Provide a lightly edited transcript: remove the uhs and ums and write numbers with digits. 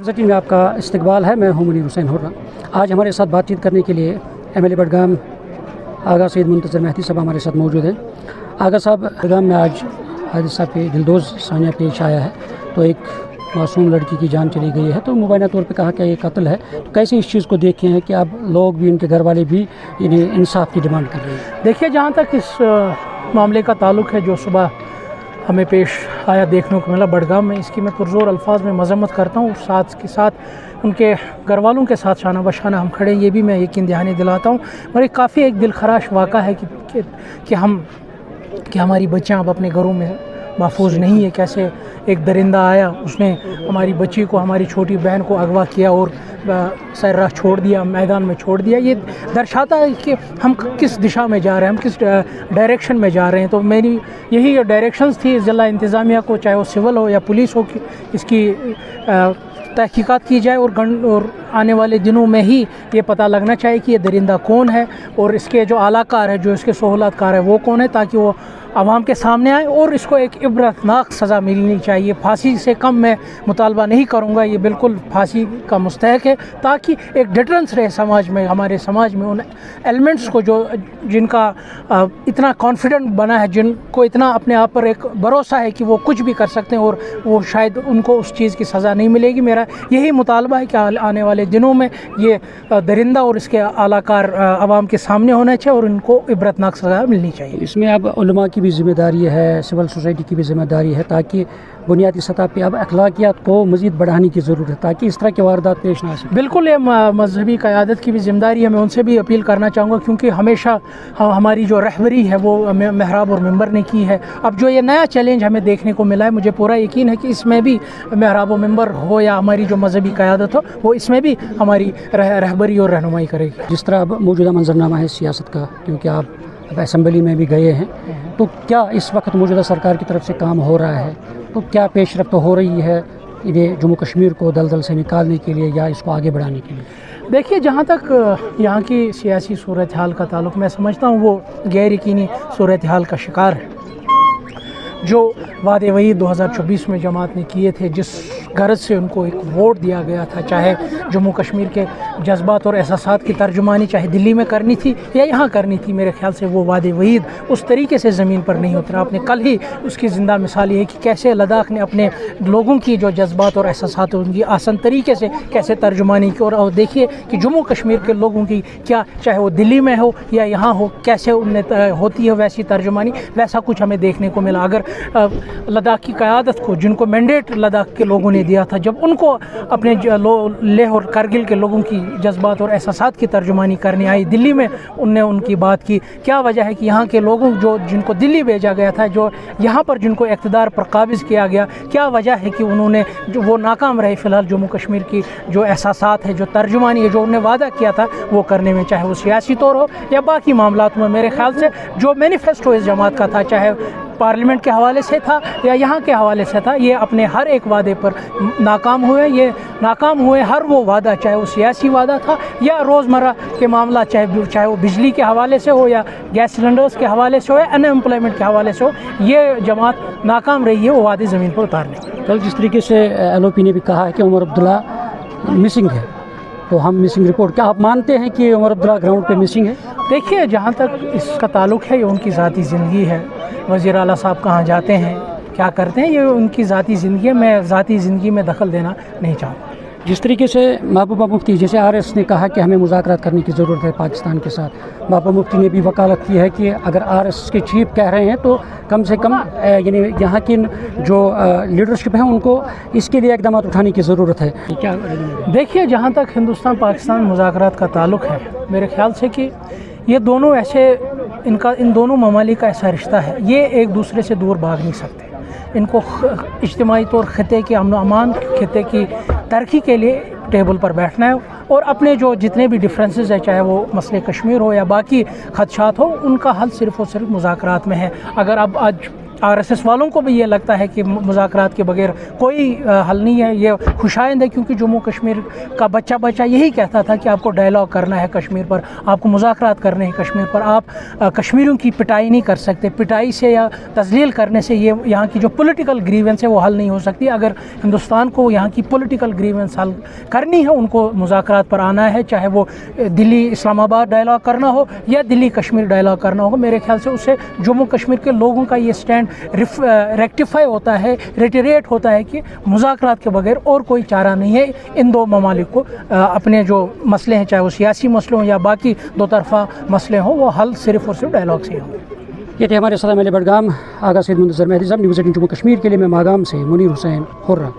زٹی میں آپ کا استقبال ہے. میں ہوں منیر حسین ہورا. آج ہمارے ساتھ بات چیت کرنے کے لیے MLA بڈگام آغا سید منتظر مہدی صاحب ہمارے ساتھ موجود ہیں. آغا صاحب، بڈگام میں آج حادثہ پہ دلدوز ثانیہ پیش آیا ہے. تو ایک معصوم لڑکی کی جان چلی گئی ہے. تو مبینہ طور پہ کہا کہ یہ قتل ہے. تو کیسے اس چیز کو دیکھے ہیں کہ اب لوگ بھی، ان کے گھر والے بھی انصاف کی ڈیمانڈ کر رہے ہیں؟ دیکھیے، جہاں تک اس معاملے کا تعلق ہے جو صبح ہمیں پیش آیا دیکھنے کو ملا بڈگام میں، اس کی میں پرزور الفاظ میں مذمت کرتا ہوں. ساتھ کے ساتھ ان کے گھر والوں کے ساتھ شانہ بشانہ ہم کھڑے، یہ بھی میں یقین دہانی دلاتا ہوں. اور ایک کافی ایک دل خراش واقعہ ہے کہ ہماری بچیاں اب اپنے گھروں میں محفوظ نہیں ہے. کیسے ایک درندہ آیا، اس نے ہماری بچی کو، ہماری چھوٹی بہن کو اغوا کیا اور سر راہ چھوڑ دیا، میدان میں چھوڑ دیا. یہ درشاتا ہے کہ ہم کس دشا میں جا رہے ہیں، ہم کس ڈائریکشن میں جا رہے ہیں. تو میری یہی ڈائریکشنز تھی ضلع انتظامیہ کو، چاہے وہ سول ہو یا پولیس ہو، کہ اس کی تحقیقات کی جائے اور آنے والے دنوں میں ہی یہ پتہ لگنا چاہیے کہ یہ درندہ کون ہے اور اس کے جو اعلیٰ کار ہے، جو اس کے سہولت کار ہے، وہ کون ہے، تاکہ وہ عوام کے سامنے آئے اور اس کو ایک عبرتناک سزا ملنی چاہیے. پھانسی سے کم میں مطالبہ نہیں کروں گا، یہ بالکل پھانسی کا مستحق ہے، تاکہ ایک ڈیٹرنس رہے سماج میں، ہمارے سماج میں ان ایلیمنٹس کو جن کا اتنا کانفیڈنٹ بنا ہے، جن کو اتنا اپنے آپ پر ایک بھروسہ ہے کہ وہ کچھ بھی کر سکتے ہیں اور وہ شاید ان کو اس چیز کی سزا نہیں ملے گی. میرا یہی مطالبہ ہے کہ آنے والے دنوں میں یہ درندہ اور اس کے اعلیٰ کار عوام کے سامنے ہونا چاہیے اور ان کو عبرتناک سزا ملنی چاہیے. اس میں اب علماء کی بھی ذمہ داری ہے، سول سوسائٹی کی بھی ذمہ داری ہے، تاکہ بنیادی سطح پہ اب اخلاقیات کو مزید بڑھانے کی ضرورت ہے تاکہ اس طرح کے واردات پیش نہ آ سکیں. بالکل، یہ مذہبی قیادت کی بھی ذمہ داری ہے. میں ان سے بھی اپیل کرنا چاہوں گا، کیونکہ ہمیشہ ہماری جو رہبری ہے وہ محراب اور ممبر نے کی ہے. اب جو یہ نیا چیلنج ہمیں دیکھنے کو ملا ہے، مجھے پورا یقین ہے کہ اس میں بھی محراب و ممبر ہو یا ہماری جو مذہبی قیادت ہو، وہ اس میں بھی ہماری رہبری اور رہنمائی کرے گی. جس طرح اب موجودہ منظرنامہ ہے سیاست کا، کیونکہ آپ اب اسمبلی میں بھی گئے ہیں، تو کیا اس وقت موجودہ سرکار کی طرف سے کام ہو رہا ہے؟ تو کیا پیش رفت ہو رہی ہے یہ جموں کشمیر کو دلدل سے نکالنے کے لیے یا اس کو آگے بڑھانے کے لیے؟ دیکھیے، جہاں تک یہاں کی سیاسی صورتحال کا تعلق، میں سمجھتا ہوں وہ غیر یقینی صورتحال کا شکار ہے. جو وعدے وعید 2024 میں جماعت نے کیے تھے، جس غرض سے ان کو ایک ووٹ دیا گیا تھا، چاہے جموں کشمیر کے جذبات اور احساسات کی ترجمانی چاہے دلی میں کرنی تھی یا یہاں کرنی تھی، میرے خیال سے وہ وعدے وعید اس طریقے سے زمین پر نہیں اترا. آپ نے کل ہی اس کی زندہ مثال یہ ہے کہ کیسے لداخ نے اپنے لوگوں کی جو جذبات اور احساسات ان کی آسان طریقے سے کیسے ترجمانی کی، اور دیکھیے کہ جموں کشمیر کے لوگوں کی کیا، چاہے وہ دلی میں ہو یا یہاں ہو، کیسے ان میں ہوتی ہے ویسی ترجمانی. ویسا کچھ ہمیں دیکھنے کو ملا. اگر لداخ کی قیادت کو، جن کو مینڈیٹ لداخ کے لوگوں نے دیا تھا، جب ان کو اپنے لیہ اور کرگل کے لوگوں کی جذبات اور احساسات کی ترجمانی کرنے آئی دلی میں، ان نے ان کی بات کی. کیا وجہ ہے کہ یہاں کے لوگوں جن کو دلی بھیجا گیا تھا، جو یہاں پر جن کو اقتدار پر قابض کیا گیا، کیا وجہ ہے کہ انہوں نے وہ ناکام رہے فی الحال جموں کشمیر کی جو احساسات ہے، جو ترجمانی ہے، جو انہوں نے وعدہ کیا تھا وہ کرنے میں، چاہے وہ سیاسی طور ہو یا باقی معاملات میں. میرے خیال سے جو مینیفیسٹو اس جماعت کا تھا، چاہے پارلیمنٹ کے حوالے سے تھا یا یہاں کے حوالے سے تھا، یہ اپنے ہر ایک وعدے پر ناکام ہوئے. یہ ناکام ہوئے ہر وہ وعدہ، چاہے وہ سیاسی وعدہ تھا یا روزمرہ کے معاملات، چاہے وہ بجلی کے حوالے سے ہو یا گیس سلنڈرز کے حوالے سے ہو یا ان امپلائمنٹ کے حوالے سے ہو. یہ جماعت ناکام رہی ہے وہ وعدے زمین پر اتارنے. کل جس طریقے سے LOP نے بھی کہا ہے کہ عمر عبداللہ مسنگ ہے، تو ہم مسنگ رپورٹ، کیا آپ مانتے ہیں کہ عمر عبداللہ گراؤنڈ پہ مسنگ ہے؟ دیکھیے، جہاں تک اس کا تعلق ہے، یہ ان کی ذاتی زندگی ہے. وزیر اعلیٰ صاحب کہاں جاتے ہیں، کیا کرتے ہیں، یہ ان کی ذاتی زندگی ہے. میں ذاتی زندگی میں دخل دینا نہیں چاہتا. جس طریقے سے محبوبہ مفتی، جیسے RS نے کہا کہ ہمیں مذاکرات کرنے کی ضرورت ہے پاکستان کے ساتھ، محبوبہ مفتی نے بھی وکالت کی ہے کہ اگر RS کے چیف کہہ رہے ہیں تو کم سے کم یعنی یہاں کی جو لیڈرشپ ہے ان کو اس کے لیے اقدامات اٹھانے کی ضرورت ہے. کیا دیکھیے، جہاں تک ہندوستان پاکستان مذاکرات کا تعلق ہے، میرے خیال سے کہ یہ دونوں ایسے، ان دونوں ممالک کا ایسا رشتہ ہے، یہ ایک دوسرے سے دور بھاگ نہیں سکتے. ان کو اجتماعی طور خطے کے امن و امان، خطے کی ترقی کے لیے ٹیبل پر بیٹھنا ہے اور اپنے جو جتنے بھی ڈفرینسز ہیں، چاہے وہ مسئلے کشمیر ہو یا باقی خدشات ہو، ان کا حل صرف اور صرف مذاکرات میں ہے. اگر اب آج RSS والوں کو بھی یہ لگتا ہے کہ مذاکرات کے بغیر کوئی حل نہیں ہے. یہ خوشائند ہے کیونکہ جموں کشمیر کا بچہ یہی کہتا تھا کہ آپ کو ڈائلاگ کرنا ہے کشمیر پر, آپ کو مذاکرات کرنے ہیں کشمیر پر, آپ کشمیریوں کی پٹائی نہیں کر سکتے. پٹائی سے یا تذلیل کرنے سے یہ یہاں کی جو پولیٹیکل گریونس ہے وہ حل نہیں ہو سکتی. اگر ہندوستان کو یہاں کی پولیٹیکل گریونس حل کرنی ہے, ان کو مذاکرات پر آنا ہے, چاہے وہ دلی اسلام آباد ڈائلاگ کرنا ہو یا دلی کشمیر ڈائلاگ کرنا ہو. میرے خیال سے اس سے جموں کشمیر کے لوگوں کا یہ سٹینڈ ریکٹیفائی ہوتا ہے, ریٹریٹ ہوتا ہے کہ مذاکرات کے بغیر اور کوئی چارہ نہیں ہے ان دو ممالک کو اپنے جو مسئلے ہیں, چاہے وہ سیاسی مسئلے ہوں یا باقی دو طرفہ مسئلے ہوں, وہ حل صرف اور صرف ڈائلاگ سے ہوں. یہ تھے ہمارے ساتھ MLA بڈگام آغا سید منتظر مہدی صاحب. نیوز 18 جموں کشمیر کے لیے میں ماگام سے منیر حسین ہرہ.